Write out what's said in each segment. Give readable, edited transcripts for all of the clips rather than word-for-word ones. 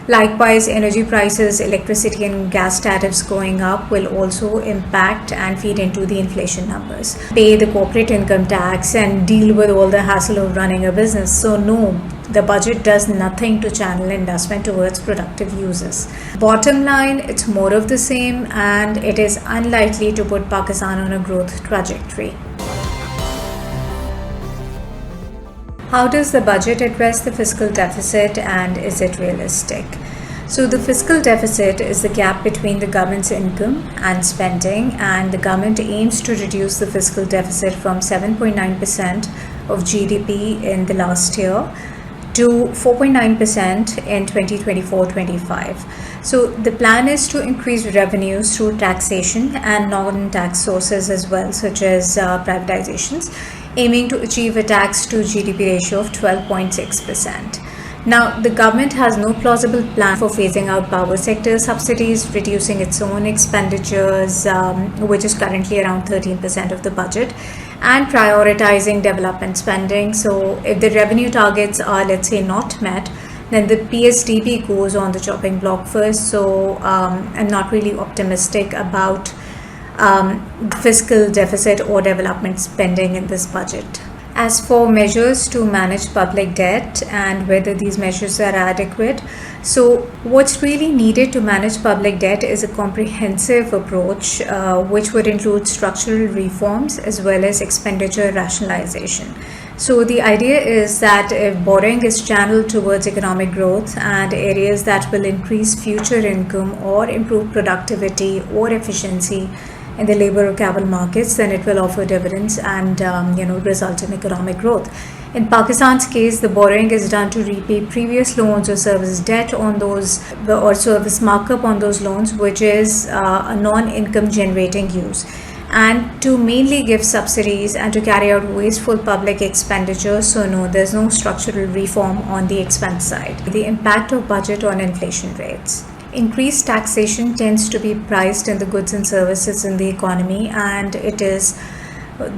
Likewise, energy prices, electricity and gas tariffs going up will also impact and feed into the inflation numbers. Pay the corporate income tax and deal with all the hassle of running a business. So no, the budget does nothing to channel investment towards productive uses. Bottom line, it's more of the same, and it is unlikely to put Pakistan on a growth trajectory. How does the budget address the fiscal deficit, and is it realistic? So the fiscal deficit is the gap between the government's income and spending, and the government aims to reduce the fiscal deficit from 7.9% of GDP in the last year to 4.9% in 2024-25. So the plan is to increase revenues through taxation and non-tax sources as well, such as privatizations, aiming to achieve a tax to GDP ratio of 12.6%. Now, the government has no plausible plan for phasing out power sector subsidies, reducing its own expenditures, which is currently around 13% of the budget, and prioritizing development spending. So if the revenue targets are, let's say, not met, then the PSDB goes on the chopping block first. So I'm not really optimistic about fiscal deficit or development spending in this budget. As for measures to manage public debt and whether these measures are adequate, so what's really needed to manage public debt is a comprehensive approach, which would include structural reforms as well as expenditure rationalization. So the idea is that if borrowing is channeled towards economic growth and areas that will increase future income or improve productivity or efficiency in the labor or capital markets, then it will offer dividends and result in economic growth. In Pakistan's case, the borrowing is done to repay previous loans or service debt on those, or service markup on those loans, which is a non-income generating use, and to mainly give subsidies and to carry out wasteful public expenditure. So no, there's no structural reform on the expense side. The impact of budget on inflation rates. Increased taxation tends to be priced in the goods and services in the economy, and it is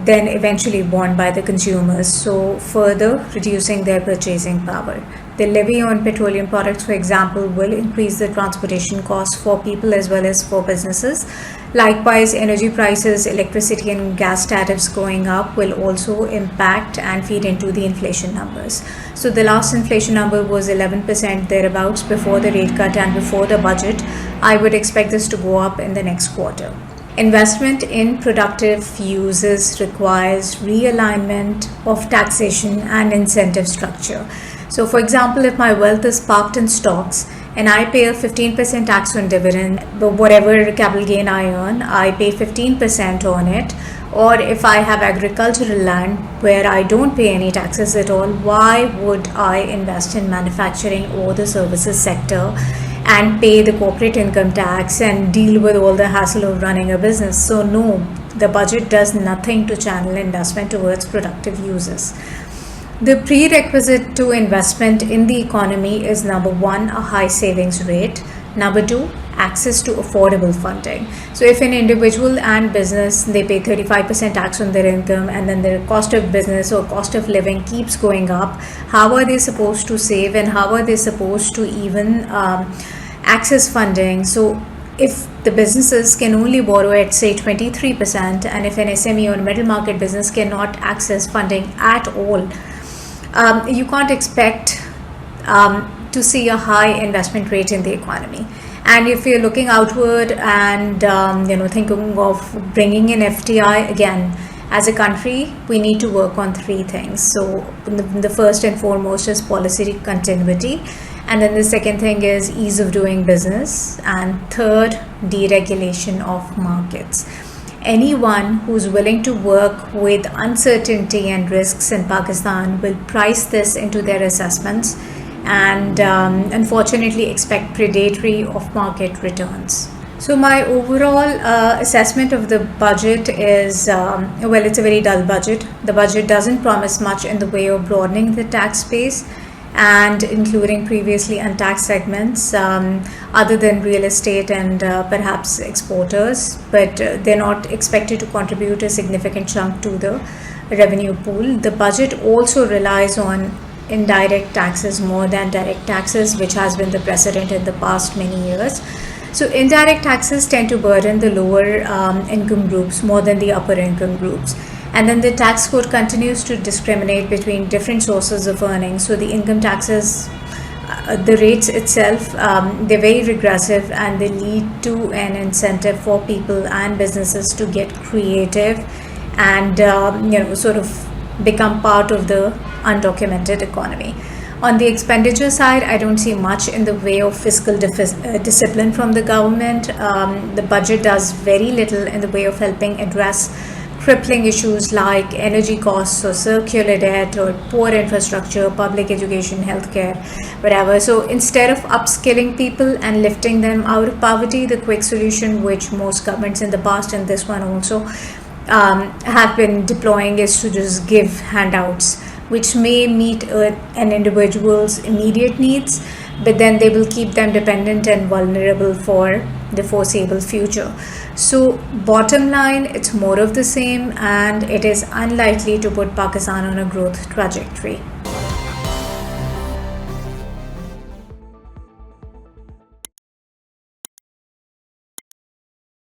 then eventually borne by the consumers, so further reducing their purchasing power. The levy on petroleum products, for example, will increase the transportation costs for people as well as for businesses. Likewise, energy prices, electricity and gas tariffs going up will also impact and feed into the inflation numbers. So the last inflation number was 11% thereabouts before the rate cut and before the budget. I would expect this to go up in the next quarter. Investment in productive uses requires realignment of taxation and incentive structure. So for example, if my wealth is parked in stocks and I pay a 15% tax on dividend, but whatever capital gain I earn, I pay 15% on it. Or if I have agricultural land where I don't pay any taxes at all, why would I invest in manufacturing or the services sector and pay the corporate income tax and deal with all the hassle of running a business? So no, the budget does nothing to channel investment towards productive uses. The prerequisite to investment in the economy is number one, a high savings rate. Number two, access to affordable funding. So if an individual and business, they pay 35% tax on their income, and then their cost of business or cost of living keeps going up, how are they supposed to save, and how are they supposed to even access funding? So if the businesses can only borrow at say 23%, and if an SME or middle market business cannot access funding at all, you can't expect to see a high investment rate in the economy. And if you're looking outward and thinking of bringing in FDI, again, as a country, we need to work on three things. So the first and foremost is policy continuity, and then the second thing is ease of doing business, and third, deregulation of markets. Anyone who's willing to work with uncertainty and risks in Pakistan will price this into their assessments and unfortunately expect predatory off-market returns. So my overall assessment of the budget is, it's a very dull budget. The budget doesn't promise much in the way of broadening the tax base and including previously untaxed segments other than real estate and perhaps exporters, but they're not expected to contribute a significant chunk to the revenue pool. The budget also relies on indirect taxes more than direct taxes, which has been the precedent in the past many years. So indirect taxes tend to burden the lower income groups more than the upper income groups. And then the tax code continues to discriminate between different sources of earnings. So the income taxes, the rates itself, they're very regressive, and they lead to an incentive for people and businesses to get creative and sort of become part of the undocumented economy. On the expenditure side, I don't see much in the way of fiscal discipline from the government. The budget does very little in the way of helping address crippling issues like energy costs or circular debt or poor infrastructure, public education, healthcare, whatever. So instead of upskilling people and lifting them out of poverty, the quick solution, which most governments in the past and this one also have been deploying, is to just give handouts, which may meet an individual's immediate needs, but then they will keep them dependent and vulnerable for the foreseeable future. So bottom line, it's more of the same, and it is unlikely to put Pakistan on a growth trajectory.